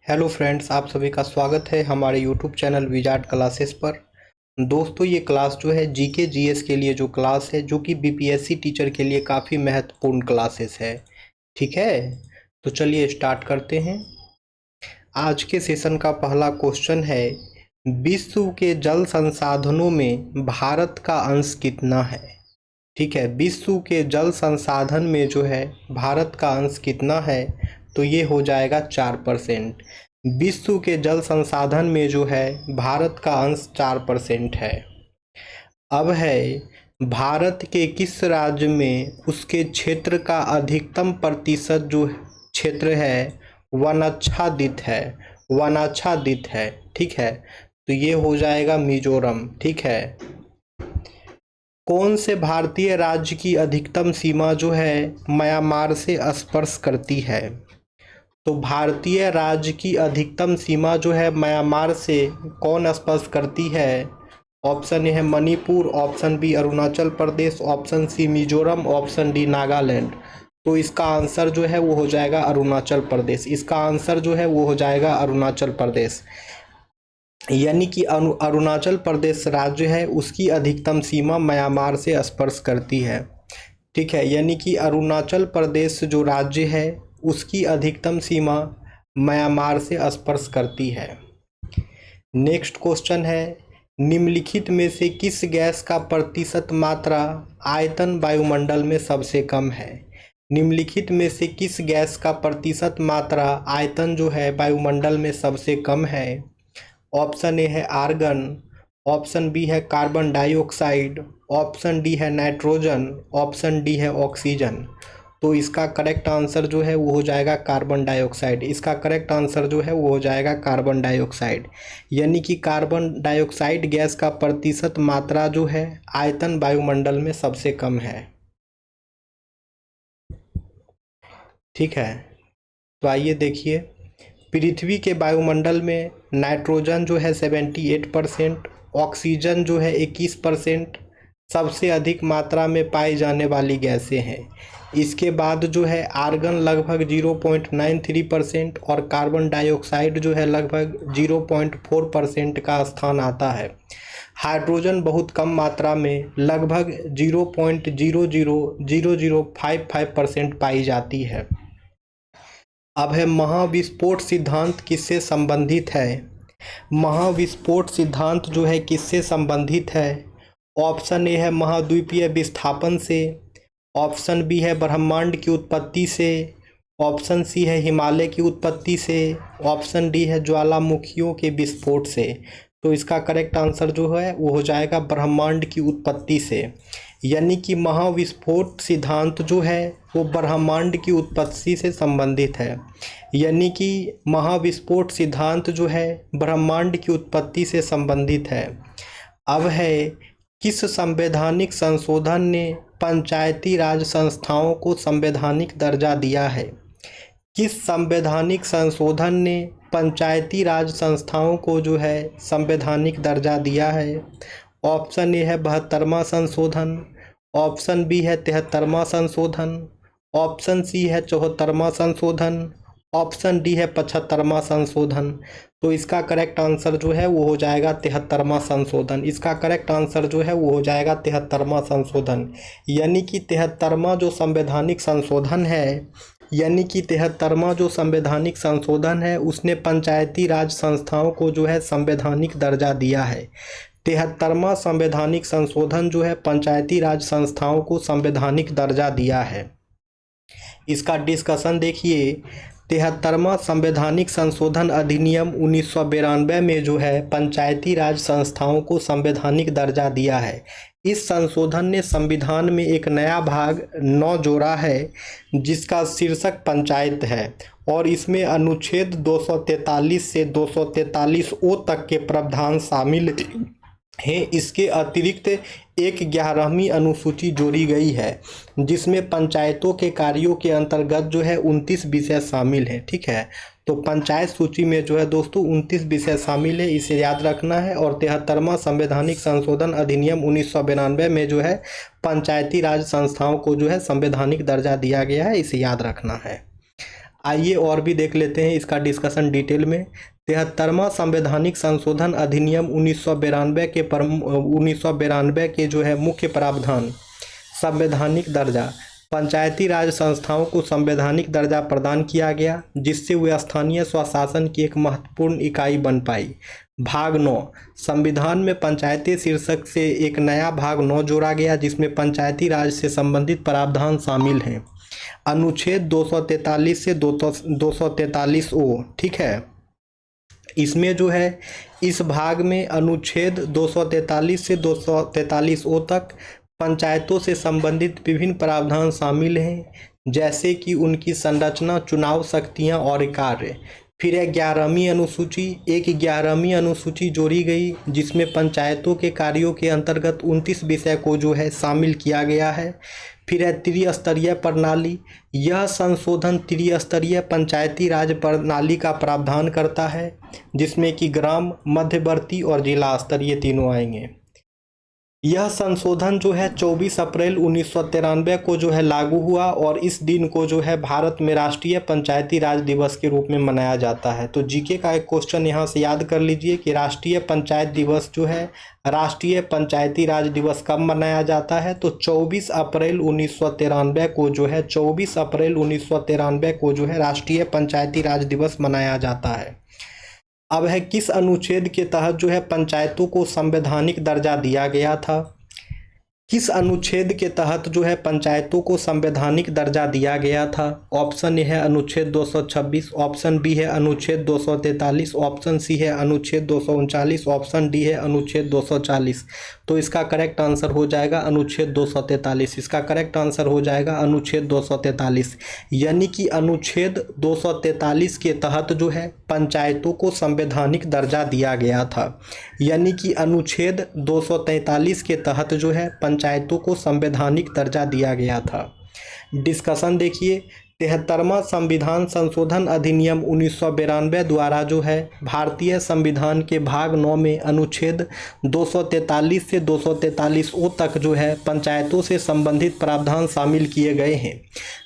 Hello friends, आप सभी का स्वागत है हमारे यूट्यूब चैनल विजार्ड क्लासेस पर। दोस्तों, ये क्लास जो है जीके जीएस के लिए जो क्लास है, जो कि बीपीएससी टीचर के लिए काफ़ी महत्वपूर्ण क्लासेस है। ठीक है, तो चलिए स्टार्ट करते हैं। आज के सेशन का पहला क्वेश्चन है, विश्व के जल संसाधनों में भारत का अंश कितना है। ठीक है, विश्व के जल संसाधन में जो है भारत का अंश कितना है, तो ये हो जाएगा 4%। विश्व के जल संसाधन में जो है भारत का अंश 4% है। अब है, भारत के किस राज्य में उसके क्षेत्र का अधिकतम प्रतिशत जो क्षेत्र है वनाच्छादित है। वनाच्छादित है, ठीक है, तो ये हो जाएगा मिजोरम। ठीक है, कौन से भारतीय राज्य की अधिकतम सीमा जो है म्यांमार से स्पर्श करती है। तो भारतीय राज्य की अधिकतम सीमा जो है म्यांमार से कौन स्पर्श करती है। ऑप्शन ए है Manipur, option B Arunachal Pradesh, option C Mizoram, option D Nagaland. तो इसका आंसर जो है वो हो जाएगा अरुणाचल प्रदेश। इसका आंसर जो है वो हो जाएगा अरुणाचल प्रदेश। यानी कि अरुणाचल प्रदेश राज्य है उसकी अधिकतम सीमा म्यांमार से स्पर्श करती है। ठीक है, यानी कि अरुणाचल प्रदेश जो राज्य है उसकी अधिकतम सीमा म्यांमार से स्पर्श करती है। नेक्स्ट क्वेश्चन है, निम्नलिखित में से किस गैस का प्रतिशत मात्रा आयतन वायुमंडल में सबसे कम है। निम्नलिखित में से किस गैस का प्रतिशत मात्रा आयतन जो है वायुमंडल में सबसे कम है। ऑप्शन ए है आर्गन, ऑप्शन बी है कार्बन डाइऑक्साइड, ऑप्शन डी है नाइट्रोजन, ऑप्शन डी है ऑक्सीजन। तो इसका करेक्ट आंसर जो है वो हो जाएगा कार्बन डाइऑक्साइड। इसका करेक्ट आंसर जो है वो हो जाएगा कार्बन डाइऑक्साइड। यानी कि कार्बन डाइऑक्साइड गैस का प्रतिशत मात्रा जो है आयतन वायुमंडल में सबसे कम है। ठीक है, तो आइए देखिए, पृथ्वी के वायुमंडल में नाइट्रोजन जो है 78%, ऑक्सीजन जो है 21% सबसे अधिक मात्रा में पाई जाने वाली गैसें हैं। इसके बाद जो है आर्गन लगभग 0.93% और कार्बन डाइऑक्साइड जो है लगभग 0.4% का स्थान आता है। हाइड्रोजन बहुत कम मात्रा में लगभग 0.000055% पाई जाती है। अब है, महाविस्फोट सिद्धांत किससे संबंधित है। महाविस्फोट सिद्धांत जो है किससे संबंधित है। ऑप्शन ए है महाद्वीपीय विस्थापन से, ऑप्शन बी है ब्रह्मांड की उत्पत्ति से, ऑप्शन सी है हिमालय की उत्पत्ति से, ऑप्शन डी है ज्वालामुखियों के विस्फोट से। तो इसका करेक्ट आंसर जो है वो हो जाएगा ब्रह्मांड की उत्पत्ति से। यानी कि महाविस्फोट सिद्धांत जो है वो ब्रह्मांड की उत्पत्ति से संबंधित है। यानी कि महाविस्फोट सिद्धांत जो है ब्रह्मांड की उत्पत्ति से संबंधित है। अब है, किस संवैधानिक संशोधन ने पंचायती राज संस्थाओं को संवैधानिक दर्जा दिया है। किस संवैधानिक संशोधन ने पंचायती राज संस्थाओं को जो है संवैधानिक दर्जा दिया है। ऑप्शन ए है 72वां संशोधन, ऑप्शन बी है 73वां संशोधन, ऑप्शन सी है 74वां संशोधन, ऑप्शन डी है 75वां संशोधन। तो इसका करेक्ट आंसर जो है वो हो जाएगा 73वां संशोधन। इसका करेक्ट आंसर जो है वो हो जाएगा 73वां संशोधन। यानी कि 73वां जो संवैधानिक संशोधन है, यानी कि 73वां जो संवैधानिक संशोधन है उसने पंचायती राज संस्थाओं को जो है संवैधानिक दर्जा दिया है। 73वां संवैधानिक संशोधन जो है पंचायती राज संस्थाओं को संवैधानिक दर्जा दिया है। इसका डिस्कशन देखिए, 73वां संवैधानिक संशोधन अधिनियम 1992 में जो है पंचायती राज संस्थाओं को संवैधानिक दर्जा दिया है। इस संशोधन ने संविधान में एक नया भाग 9 जोड़ा है जिसका शीर्षक पंचायत है, और इसमें अनुच्छेद 243 से 243 ओ तक के प्रावधान शामिल हैं। इसके अतिरिक्त एक 11वीं अनुसूची जोड़ी गई है जिसमें पंचायतों के कार्यों के अंतर्गत जो है 29 विषय शामिल हैं। ठीक है, तो पंचायत सूची में जो है दोस्तों 29 विषय शामिल है, इसे याद रखना है। और 73वां संवैधानिक संशोधन अधिनियम 1992 में जो है पंचायती राज संस्थाओं को जो है संवैधानिक दर्जा दिया गया है, इसे याद रखना है। आइए और भी देख लेते हैं इसका डिस्कशन डिटेल में। 73वां संवैधानिक संशोधन अधिनियम 1992 के जो है मुख्य प्रावधान। संवैधानिक दर्जा। पंचायती राज संस्थाओं को संवैधानिक दर्जा प्रदान किया गया, जिससे वे स्थानीय स्वशासन की एक महत्वपूर्ण इकाई बन पाई। भाग 9। संविधान में पंचायती शीर्षक से एक नया भाग 9 जोड़ा गया, जिसमें पंचायती राज से संबंधित प्रावधान शामिल हैं। अनुच्छेद 243 से 243 ओ, ठीक है। इसमें जो है इस भाग में अनुच्छेद 243 से 243 ओ तक पंचायतों से संबंधित विभिन्न प्रावधान शामिल हैं, जैसे कि उनकी संरचना, चुनाव शक्तियां और कार्य। फिर 11वीं अनुसूची जोड़ी गई, जिसमें पंचायतों के कार्यों के अंतर्गत 29 विषय को जो है शामिल किया गया है। फिर है त्रिस्तरीय प्रणाली। यह संशोधन त्रिस्तरीय पंचायती राज प्रणाली का प्रावधान करता है, जिसमें कि ग्राम, मध्यवर्ती और जिला स्तरीय तीनों आएंगे। यह संशोधन जो है 24 अप्रैल 1993 को जो है लागू हुआ, और इस दिन को जो है भारत में राष्ट्रीय पंचायती राज दिवस के रूप में मनाया जाता है। तो जीके का एक क्वेश्चन यहाँ से याद कर लीजिए कि राष्ट्रीय पंचायत दिवस जो है, राष्ट्रीय पंचायती राज दिवस कब मनाया जाता है, तो 24 अप्रैल 1993 को जो है 24 अप्रैल 1993 को जो है राष्ट्रीय पंचायती राज दिवस मनाया जाता है। अब है किस अनुच्छेद के तहत जो है पंचायतों को संवैधानिक दर्जा दिया गया था। किस अनुच्छेद के तहत जो है पंचायतों को संवैधानिक दर्जा दिया गया था। ऑप्शन ए है अनुच्छेद 226, ऑप्शन बी है अनुच्छेद 243, ऑप्शन सी है अनुच्छेद 239, ऑप्शन डी है अनुच्छेद 240। तो इसका करेक्ट आंसर हो जाएगा अनुच्छेद 243। इसका करेक्ट आंसर हो जाएगा अनुच्छेद 243। यानी कि अनुच्छेद 243 के तहत जो है पंचायतों को संवैधानिक दर्जा दिया गया था। यानी कि अनुच्छेद 243 के तहत जो है पंचायतों को संवैधानिक दर्जा दिया गया था। डिस्कशन देखिए। 73वां संविधान संशोधन अधिनियम 1992 द्वारा जो है भारतीय संविधान के भाग 9 में अनुच्छेद 243 से 243 ओ तक जो है पंचायतों से संबंधित प्रावधान शामिल किए गए हैं,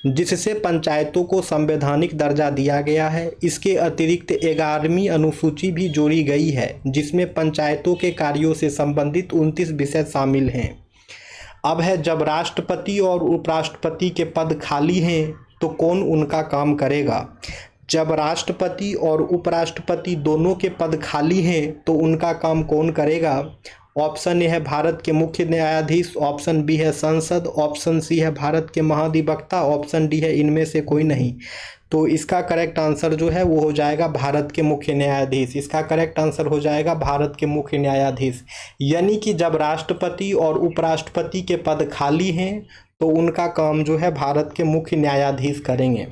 जिससे पंचायतों को संवैधानिक दर्जा दिया गया है। इसके अतिरिक्त 11वीं अनुसूची भी जोड़ी गई है, जिसमें पंचायतों के कार्यों से संबंधित 29 विषय शामिल हैं। अब है जब राष्ट्रपति और उपराष्ट्रपति के पद खाली हैं तो कौन उनका काम करेगा। जब राष्ट्रपति और उपराष्ट्रपति दोनों के पद खाली हैं तो उनका काम कौन करेगा। ऑप्शन ए है भारत के मुख्य न्यायाधीश, ऑप्शन बी है संसद, ऑप्शन सी है भारत के महाधिवक्ता, ऑप्शन डी है इनमें से कोई नहीं। तो इसका करेक्ट आंसर जो है वो हो जाएगा भारत के मुख्य न्यायाधीश। इसका करेक्ट आंसर हो जाएगा भारत के मुख्य न्यायाधीश। यानी कि जब राष्ट्रपति और उपराष्ट्रपति के पद खाली हैं तो उनका काम जो है भारत के मुख्य न्यायाधीश करेंगे।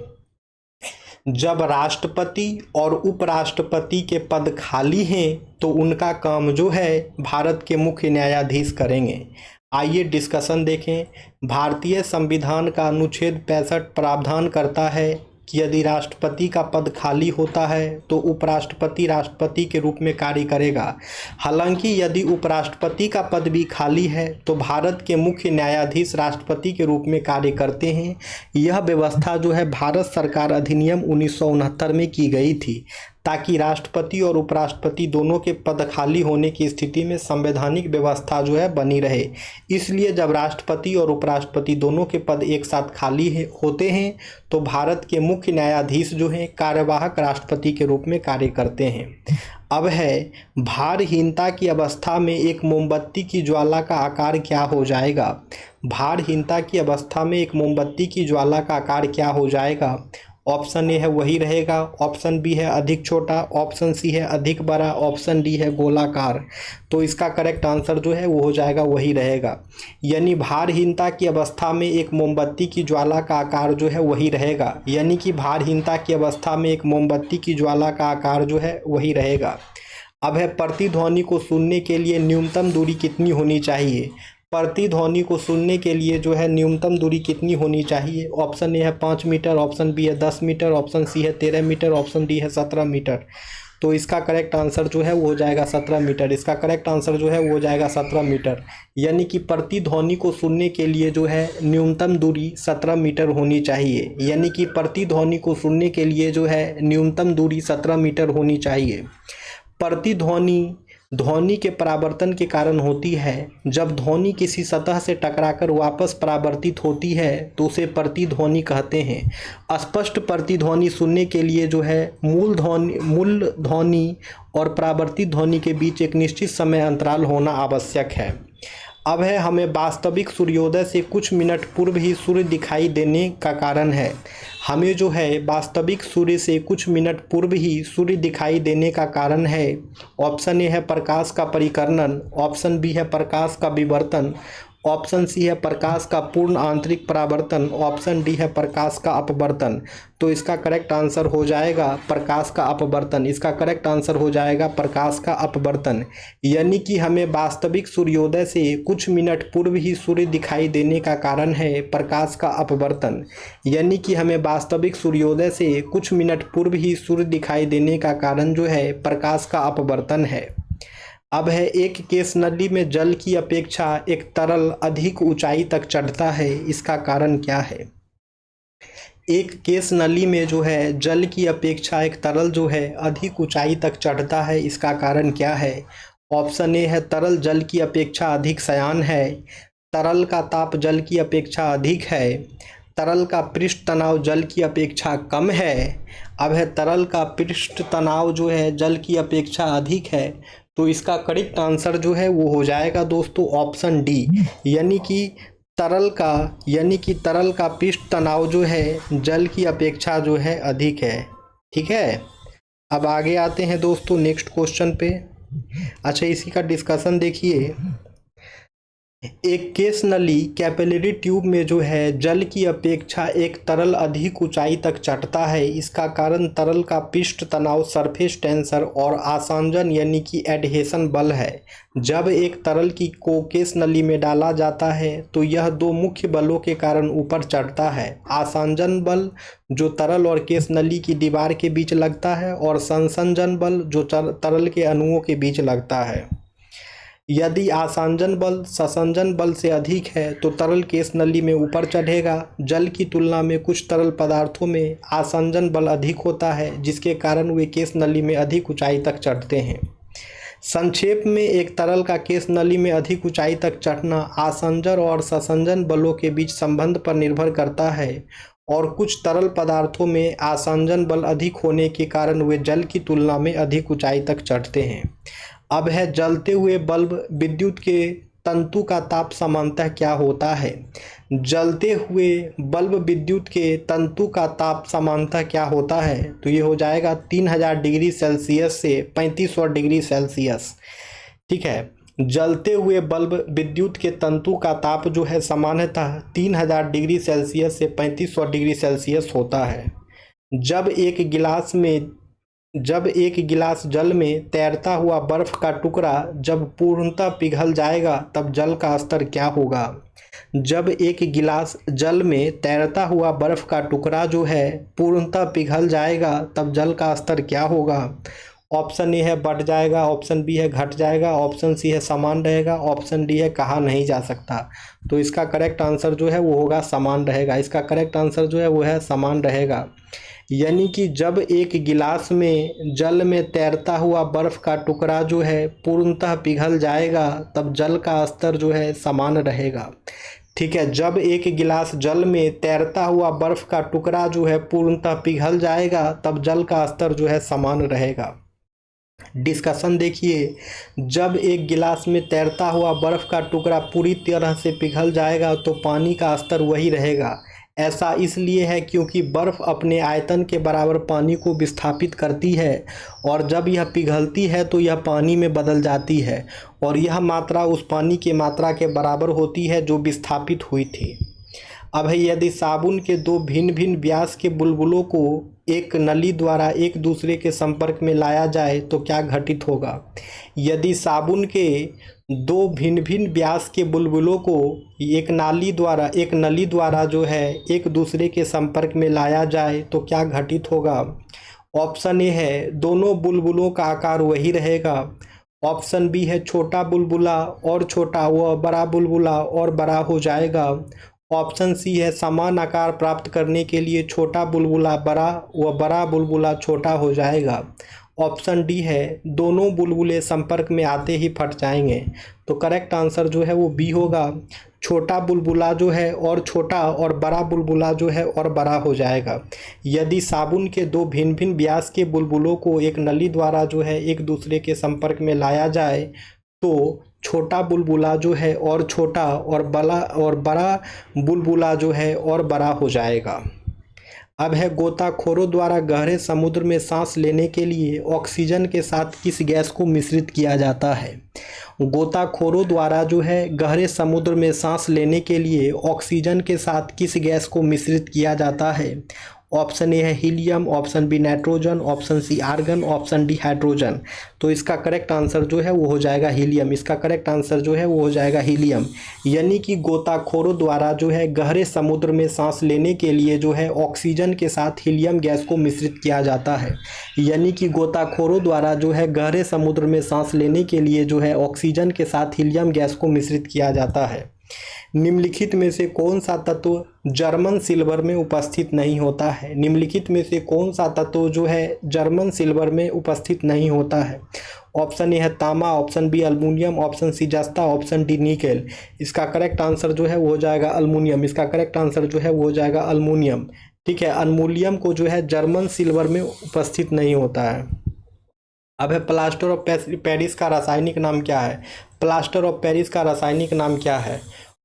जब राष्ट्रपति और उपराष्ट्रपति के पद खाली हैं तो उनका काम जो है भारत के मुख्य न्यायाधीश करेंगे। आइए डिस्कशन देखें। भारतीय संविधान का अनुच्छेद 65 प्रावधान करता है कि यदि राष्ट्रपति का पद खाली होता है तो उपराष्ट्रपति राष्ट्रपति के रूप में कार्य करेगा। हालांकि यदि उपराष्ट्रपति का पद भी खाली है तो भारत के मुख्य न्यायाधीश राष्ट्रपति के रूप में कार्य करते हैं। यह व्यवस्था जो है भारत सरकार अधिनियम 1969 में की गई थी, ताकि राष्ट्रपति और उपराष्ट्रपति दोनों के पद खाली होने की स्थिति में संवैधानिक व्यवस्था जो है बनी रहे। इसलिए जब राष्ट्रपति और उपराष्ट्रपति दोनों के पद एक साथ खाली होते हैं तो भारत के मुख्य न्यायाधीश जो हैं कार्यवाहक राष्ट्रपति के रूप में कार्य करते हैं। अब है भारहीनता की अवस्था में एक मोमबत्ती की ज्वाला का आकार क्या हो जाएगा। भारहीनता की अवस्था में एक मोमबत्ती की ज्वाला का आकार क्या हो जाएगा। ऑप्शन ए है वही रहेगा, ऑप्शन बी है अधिक छोटा, ऑप्शन सी है अधिक बड़ा, ऑप्शन डी है गोलाकार। तो इसका करेक्ट आंसर जो है वो हो जाएगा वही रहेगा। यानी भारहीनता की अवस्था में एक मोमबत्ती की ज्वाला का आकार जो है वही रहेगा। यानी कि भारहीनता की अवस्था में एक मोमबत्ती की ज्वाला का आकार जो है वही रहेगा। अब है प्रतिध्वनि को सुनने के लिए न्यूनतम दूरी कितनी होनी चाहिए। प्रतिध्वनि को सुनने के लिए जो है न्यूनतम दूरी कितनी होनी चाहिए। ऑप्शन ए है 5 मीटर, ऑप्शन बी है 10 मीटर, ऑप्शन सी है 13 मीटर, ऑप्शन डी है 17 मीटर। तो इसका करेक्ट आंसर जो है वो हो जाएगा 17 मीटर। इसका करेक्ट आंसर जो है वो हो जाएगा 17 मीटर। यानी कि प्रतिध्वनि को सुनने के लिए जो है न्यूनतम दूरी 17 मीटर होनी चाहिए। यानी कि प्रतिध्वनि को सुनने के लिए जो है न्यूनतम दूरी 17 मीटर होनी चाहिए। प्रतिध्वनि ध्वनि के परावर्तन के कारण होती है। जब ध्वनि किसी सतह से टकराकर वापस परावर्तित होती है तो उसे प्रतिध्वनि कहते हैं। स्पष्ट प्रतिध्वनि सुनने के लिए जो है मूल ध्वनि और परावर्तित ध्वनि के बीच एक निश्चित समय अंतराल होना आवश्यक है। अब है हमें वास्तविक सूर्योदय से कुछ मिनट पूर्व ही सूर्य दिखाई देने का कारण है। हमें जो है वास्तविक सूर्य से कुछ मिनट पूर्व ही सूर्य दिखाई देने का कारण है। ऑप्शन ए है प्रकाश का परिकर्णन, ऑप्शन बी है प्रकाश का विवर्तन, ऑप्शन सी है प्रकाश का पूर्ण आंतरिक परावर्तन, ऑप्शन डी है प्रकाश का अपवर्तन। तो इसका करेक्ट आंसर हो जाएगा प्रकाश का अपवर्तन। इसका करेक्ट आंसर हो जाएगा प्रकाश का अपवर्तन। यानी कि हमें वास्तविक सूर्योदय से कुछ मिनट पूर्व ही सूर्य दिखाई देने का कारण है प्रकाश का अपवर्तन। यानी कि हमें वास्तविक सूर्योदय से कुछ मिनट पूर्व ही सूर्य दिखाई देने का कारण जो है प्रकाश का अपवर्तन है। अब है एक केस नली में जल की अपेक्षा एक तरल अधिक ऊंचाई तक चढ़ता है, इसका कारण क्या है? एक केस नली में जो है जल की अपेक्षा एक तरल जो है अधिक ऊंचाई तक चढ़ता है, इसका कारण क्या है? ऑप्शन ए है तरल जल की अपेक्षा अधिक श्यान है, तरल का ताप जल की अपेक्षा अधिक है, तरल का पृष्ठ तनाव जल की अपेक्षा कम है। अब है तरल का पृष्ठ तनाव जो है जल की अपेक्षा अधिक है। तो इसका करेक्ट आंसर जो है वो हो जाएगा दोस्तों ऑप्शन डी, यानी कि तरल का पृष्ठ तनाव जो है जल की अपेक्षा जो है अधिक है। ठीक है, अब आगे आते हैं दोस्तों नेक्स्ट क्वेश्चन पे। अच्छा, इसी का डिस्कशन देखिए। एक केस नली कैपिलरी ट्यूब में जो है जल की अपेक्षा एक तरल अधिक ऊंचाई तक चढ़ता है, इसका कारण तरल का पृष्ठ तनाव सरफेस टेंसर और आसंजन यानी कि एडहेशन बल है। जब एक तरल को केस नली में डाला जाता है तो यह दो मुख्य बलों के कारण ऊपर चढ़ता है। आसंजन बल जो तरल और केस नली की दीवार के बीच लगता है, और संसंजन बल जो तरल के अणुओं के बीच लगता है। यदि आसंजन बल संसंजन बल से अधिक है तो तरल केस नली में ऊपर चढ़ेगा। जल की तुलना में कुछ तरल पदार्थों में आसंजन बल अधिक होता है, जिसके कारण वे केस नली में अधिक ऊंचाई तक चढ़ते हैं। संक्षेप में एक तरल का केस नली में अधिक ऊंचाई तक चढ़ना आसंजन और संसंजन बलों के बीच संबंध पर निर्भर करता है, और कुछ तरल पदार्थों में आसंजन बल अधिक होने के कारण वे जल की तुलना में अधिक ऊंचाई तक चढ़ते हैं। अब है जलते हुए बल्ब विद्युत के तंतु का ताप सामान्यतः क्या होता है? जलते हुए बल्ब विद्युत के तंतु का ताप सामान्यतः क्या होता है? तो ये हो जाएगा 3000 डिग्री सेल्सियस से 3500 डिग्री सेल्सियस। ठीक है, जलते हुए बल्ब विद्युत के तंतु का ताप जो है सामान्यतः 3000 डिग्री सेल्सियस से 3500 डिग्री सेल्सियस होता है। जब एक गिलास जल में तैरता हुआ बर्फ का टुकड़ा जब पूर्णतः पिघल जाएगा तब जल का स्तर क्या होगा? जब एक गिलास जल में तैरता हुआ बर्फ का टुकड़ा जो है पूर्णतः पिघल जाएगा तब जल का स्तर क्या होगा? ऑप्शन ए है बढ़ जाएगा, ऑप्शन बी है घट जाएगा, ऑप्शन सी है समान रहेगा, ऑप्शन डी है कहा नहीं जा सकता। तो इसका करेक्ट आंसर जो है वो होगा समान रहेगा। इसका करेक्ट आंसर जो है वो है समान रहेगा। यानी कि जब एक गिलास में जल में तैरता हुआ बर्फ का टुकड़ा जो है पूर्णतः पिघल जाएगा तब जल का स्तर जो है समान रहेगा। ठीक है, जब एक गिलास जल में तैरता हुआ बर्फ का टुकड़ा जो है पूर्णतः पिघल जाएगा तब जल का स्तर जो है समान रहेगा। डिस्कशन देखिए, जब एक गिलास में तैरता हुआ बर्फ का टुकड़ा पूरी तरह से पिघल जाएगा तो पानी का स्तर वही रहेगा। ऐसा इसलिए है क्योंकि बर्फ अपने आयतन के बराबर पानी को विस्थापित करती है, और जब यह पिघलती है तो यह पानी में बदल जाती है, और यह मात्रा उस पानी की मात्रा के बराबर होती है जो विस्थापित हुई थी। अब है यदि साबुन के दो भिन्न भिन्न व्यास के बुलबुलों को एक नली द्वारा एक दूसरे के संपर्क में लाया जाए तो क्या घटित होगा? यदि साबुन के दो भिन्न भिन्न व्यास के बुलबुलों को एक नली द्वारा जो है एक दूसरे के संपर्क में लाया जाए तो क्या घटित होगा? ऑप्शन ए है दोनों बुलबुलों का आकार वही रहेगा। ऑप्शन बी है छोटा बुलबुला और छोटा वह बड़ा बुलबुला और बड़ा हो जाएगा। ऑप्शन सी है समान आकार प्राप्त करने के लिए छोटा बुलबुला बड़ा व बड़ा बुलबुला छोटा हो जाएगा। ऑप्शन डी है दोनों बुलबुले संपर्क में आते ही फट जाएंगे। तो करेक्ट आंसर जो है वो बी होगा। छोटा बुलबुला जो है और छोटा और बड़ा बुलबुला जो है और बड़ा हो जाएगा। यदि साबुन के दो भिन्न भिन्न व्यास के बुलबुलों को एक नली द्वारा जो है एक दूसरे के संपर्क में लाया जाए तो छोटा बुलबुला जो है और छोटा और बड़ा बुलबुला जो है और बड़ा हो जाएगा। अब है गोताखोरों द्वारा गहरे समुद्र में सांस लेने के लिए ऑक्सीजन के साथ किस गैस को मिश्रित किया जाता है। गोताखोरों द्वारा जो है गहरे समुद्र में सांस लेने के लिए ऑक्सीजन के साथ किस गैस को मिश्रित किया जाता है। ऑप्शन ए है helium, option B nitrogen, option C argon, option D hydrogen. तो इसका करेक्ट आंसर जो है वो हो जाएगा हीलियम। इसका करेक्ट आंसर जो है वो हो जाएगा हीलियम। यानी कि गोताखोरों द्वारा जो है गहरे समुद्र में सांस लेने के लिए जो है ऑक्सीजन के साथ हीलियम गैस को मिश्रित किया जाता है। यानी कि गोताखोरों द्वारा जो है गहरे समुद्र में सांस लेने के लिए जो है ऑक्सीजन के साथ हीलियम गैस को मिश्रित किया जाता है। निम्नलिखित में से कौन सा तत्व जर्मन सिल्वर में उपस्थित नहीं होता है। निम्नलिखित में से कौन सा तत्व जो है जर्मन सिल्वर में उपस्थित नहीं होता है। ऑप्शन ए है तांबा, option B aluminium, option C जस्ता, ऑप्शन डी निकेल। इसका करेक्ट आंसर जो है वो हो जाएगा अल्मुनियम। इसका करेक्ट आंसर जो है वो हो जाएगा अल्मुनियम। ठीक है, अल्मुनियम को जो है जर्मन सिल्वर में उपस्थित नहीं होता है। अब है प्लास्टर ऑफ पेरिस का रासायनिक नाम क्या है। प्लास्टर ऑफ पेरिस का रासायनिक नाम क्या है।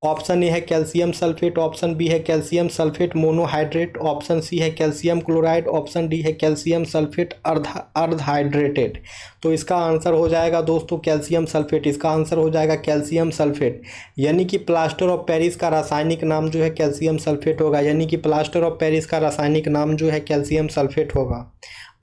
ऑप्शन ए है कैल्शियम सल्फेट, ऑप्शन बी है calcium sulphate monohydrate, option C है कैल्शियम क्लोराइड, ऑप्शन डी है कैल्शियम सल्फेट अर्ध हाइड्रेटेड। तो इसका आंसर हो जाएगा दोस्तों कैल्शियम सल्फेट। इसका आंसर हो जाएगा कैल्शियम सल्फेट। यानी कि प्लास्टर ऑफ पेरिस का रासायनिक नाम जो है कैल्शियम सल्फेट होगा। यानी कि प्लास्टर ऑफ पेरिस का रासायनिक नाम जो है कैल्शियम सल्फेट होगा।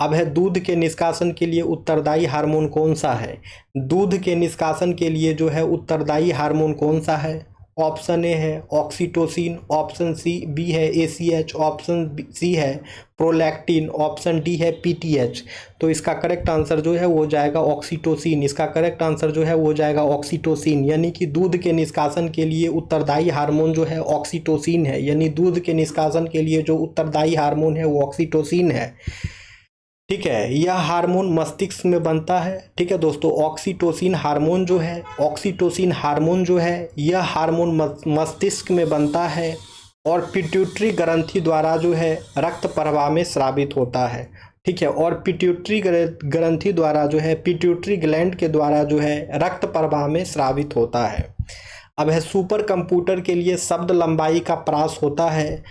अब है दूध के निष्कासन के लिए उत्तरदायी हार्मोन कौन सा है। दूध के निष्कासन के लिए जो है उत्तरदायी हार्मोन कौन सा है। ऑप्शन ए है ऑक्सीटोसिन, ऑप्शन सी बी है ACH, ऑप्शन सी है प्रोलैक्टिन, ऑप्शन डी है PTH। तो इसका करेक्ट आंसर जो है वो हो जाएगा ऑक्सीटोसिन। इसका करेक्ट आंसर जो है वो हो जाएगा ऑक्सीटोसिन। यानी कि दूध के निष्कासन के लिए उत्तरदायी हार्मोन जो है ऑक्सीटोसिन है। यानी दूध के निष्कासन के लिए जो उत्तरदायी हार्मोन है वो ऑक्सीटोसिन है। ठीक है, यह हार्मोन मस्तिष्क में बनता है। ठीक है दोस्तों, ऑक्सीटोसिन हार्मोन जो है यह हार्मोन मस्तिष्क में बनता है और पिट्यूटरी ग्रंथि द्वारा जो है रक्त प्रवाह में स्रावित होता है। ठीक है, और पिट्यूटरी ग्रंथि द्वारा जो है पिट्यूटरी ग्लैंड के द्वारा जो है रक्त प्रवाह में स्रावित होता है। अब है सुपर कंप्यूटर के लिए शब्द लंबाई का प्रास होता है।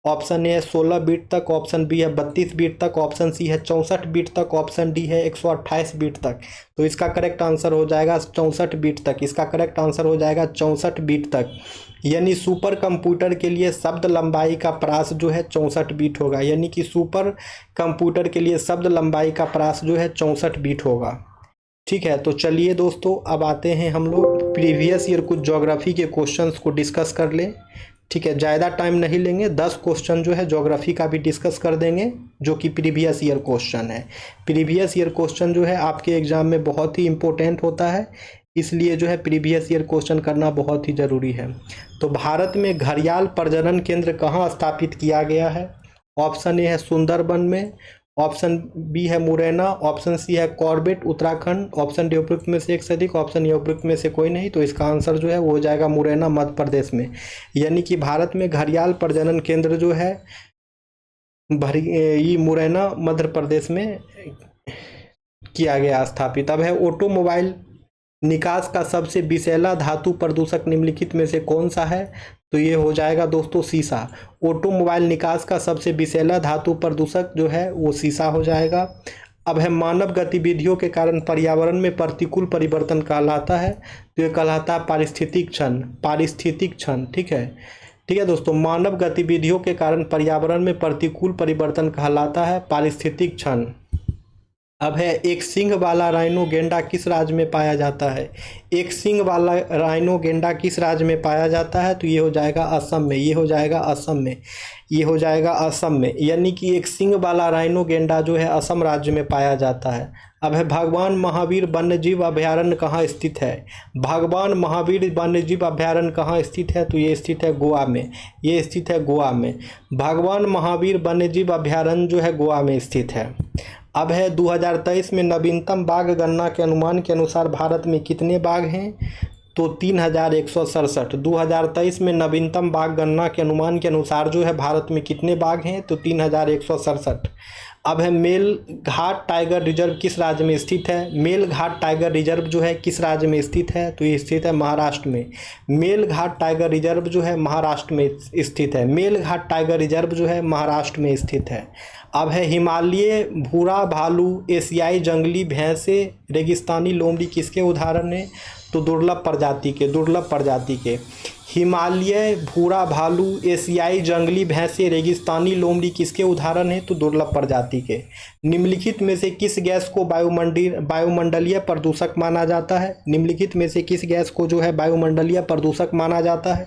ऑप्शन ए है 16 बीट तक, ऑप्शन बी है 32 बीट तक, ऑप्शन सी है 64 बीट तक, ऑप्शन डी है 128 बीट तक। तो इसका करेक्ट आंसर हो जाएगा 64 बीट तक। इसका करेक्ट आंसर हो जाएगा 64 बीट तक। यानी सुपर कंप्यूटर के लिए शब्द लंबाई का प्रास जो है 64 बीट होगा। यानी कि सुपर कंप्यूटर के लिए शब्द लंबाई का प्रास जो है 64 बीट होगा। ठीक है, तो चलिए दोस्तों अब आते हैं हम लोग प्रीवियस ईयर कुछ ज्योग्राफी के क्वेश्चंस को डिस्कस कर लें। ठीक है, ज़्यादा टाइम नहीं लेंगे, 10 क्वेश्चन जो है ज्योग्राफी का भी डिस्कस कर देंगे जो कि प्रीवियस ईयर क्वेश्चन है। प्रीवियस ईयर क्वेश्चन जो है आपके एग्जाम में बहुत ही इंपॉर्टेंट होता है, इसलिए जो है प्रीवियस ईयर क्वेश्चन करना बहुत ही ज़रूरी है। तो भारत में घड़ियाल प्रजनन केंद्र कहाँ स्थापित किया गया है। ऑप्शन ए है सुंदरबन में, ऑप्शन बी है मुरैना, ऑप्शन सी है कॉर्बेट उत्तराखंड, ऑप्शन डी उपयुक्त में से एक से अधिक, ऑप्शन ए उपयुक्त में से कोई नहीं। तो इसका आंसर जो है वो हो जाएगा मुरैना मध्य प्रदेश में। यानी कि भारत में घड़ियाल प्रजनन केंद्र जो है ये मुरैना मध्य प्रदेश में किया गया स्थापित। अब है ऑटोमोबाइल निकास का सबसे विषैला धातु प्रदूषक निम्नलिखित में से कौन सा है। तो ये हो जाएगा दोस्तों सीसा। ऑटोमोबाइल निकास का सबसे विषैला धातु प्रदूषक जो है वो सीसा हो जाएगा। अब है मानव गतिविधियों के कारण पर्यावरण में प्रतिकूल परिवर्तन कहलाता है। तो ये कहलाता है पारिस्थितिक क्षण। ठीक है दोस्तों, मानव गतिविधियों के कारण पर्यावरण में प्रतिकूल परिवर्तन कहलाता है पारिस्थितिक क्षण। अब है एक सींग वाला राइनो गेंडा किस राज्य में पाया जाता है। एक सींग वाला राइनो गेंडा किस राज्य में पाया जाता है, तो ये हो जाएगा असम में, ये हो जाएगा असम में, ये हो जाएगा असम में। यानी कि एक सींग वाला राइनो गेंडा जो है असम राज्य में पाया जाता है। अब है भगवान महावीर वन्यजीव अभयारण्य कहाँ स्थित है। भगवान महावीर वन्यजीव अभयारण्य कहाँ स्थित है, तो ये स्थित है गोवा में, ये स्थित है गोवा में। भगवान महावीर वन्यजीव अभयारण्य जो है गोवा में स्थित है। अब है 2023 में नवीनतम बाघ गणना के अनुमान के अनुसार भारत में कितने बाघ हैं, तो 3167। 2023 में नवीनतम बाघ गणना के अनुमान के अनुसार जो है भारत में कितने बाघ हैं, तो 3167। अब है मेलघाट टाइगर रिजर्व किस राज्य में स्थित है। मेलघाट टाइगर रिजर्व जो है किस राज्य में स्थित है, तो ये स्थित है महाराष्ट्र में। मेलघाट टाइगर रिजर्व जो है महाराष्ट्र में स्थित है। मेलघाट टाइगर रिजर्व जो है महाराष्ट्र में स्थित है। अब है हिमालय भूरा भालू, एशियाई जंगली भैंसे, रेगिस्तानी लोमड़ी किसके उदाहरण हैं, तो दुर्लभ प्रजाति के, दुर्लभ प्रजाति के। हिमालय भूरा भालू, एशियाई जंगली भैंसे, रेगिस्तानी लोमड़ी किसके उदाहरण हैं, तो दुर्लभ प्रजाति के। निम्नलिखित में से किस गैस को वायुमंडलीय प्रदूषक माना जाता है। निम्नलिखित में से किस गैस को जो है वायुमंडलीय प्रदूषक माना जाता है,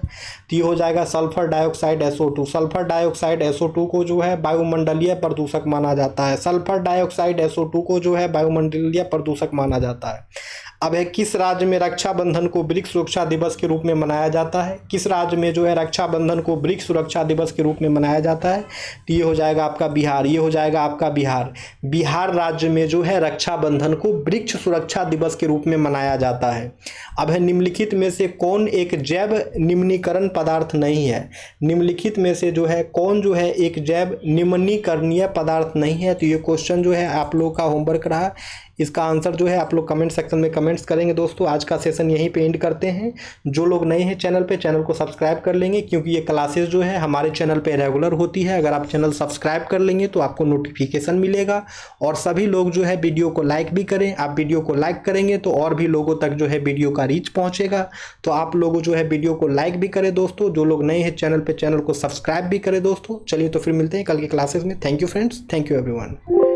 तो ये हो जाएगा sulphur dioxide SO2। Sulphur dioxide SO2 को जो है वायुमंडलीय प्रदूषक माना जाता है। सल्फर डाइऑक्साइड SO2 को जो है वायुमंडलीय प्रदूषक माना जाता है। अब है किस राज्य में रक्षाबंधन को वृक्ष सुरक्षा दिवस के रूप में मनाया जाता है। किस राज्य में जो है रक्षाबंधन को वृक्ष सुरक्षा दिवस के रूप में मनाया जाता है, तो ये हो जाएगा आपका बिहार, ये हो जाएगा आपका बिहार। बिहार राज्य में जो है रक्षाबंधन को वृक्ष सुरक्षा दिवस के रूप में मनाया जाता है। अब है निम्नलिखित में से कौन एक जैव निम्नीकरण पदार्थ नहीं है। निम्नलिखित में से जो है कौन जो है एक जैव निम्नीकरणीय पदार्थ नहीं है, तो ये क्वेश्चन जो है आप लोगों का होमवर्क रहा। इसका आंसर जो है आप लोग कमेंट सेक्शन में कमेंट्स करेंगे। दोस्तों आज का सेशन यहीं पे एंड करते हैं। जो लोग नए हैं चैनल पे, चैनल को सब्सक्राइब कर लेंगे, क्योंकि ये क्लासेस जो है हमारे चैनल पे रेगुलर होती है। अगर आप चैनल सब्सक्राइब कर लेंगे तो आपको नोटिफिकेशन मिलेगा। और सभी लोग जो है वीडियो को लाइक भी करें। आप वीडियो को लाइक करेंगे तो और भी लोगों तक जो है वीडियो का रीच पहुँचेगा। तो आप लोग जो है वीडियो को लाइक भी करें दोस्तों। जो लोग नए हैं चैनल पर, चैनल को सब्सक्राइब भी करें दोस्तों। चलिए तो फिर मिलते हैं कल की क्लासेस में। Thank you friends, thank you everyone.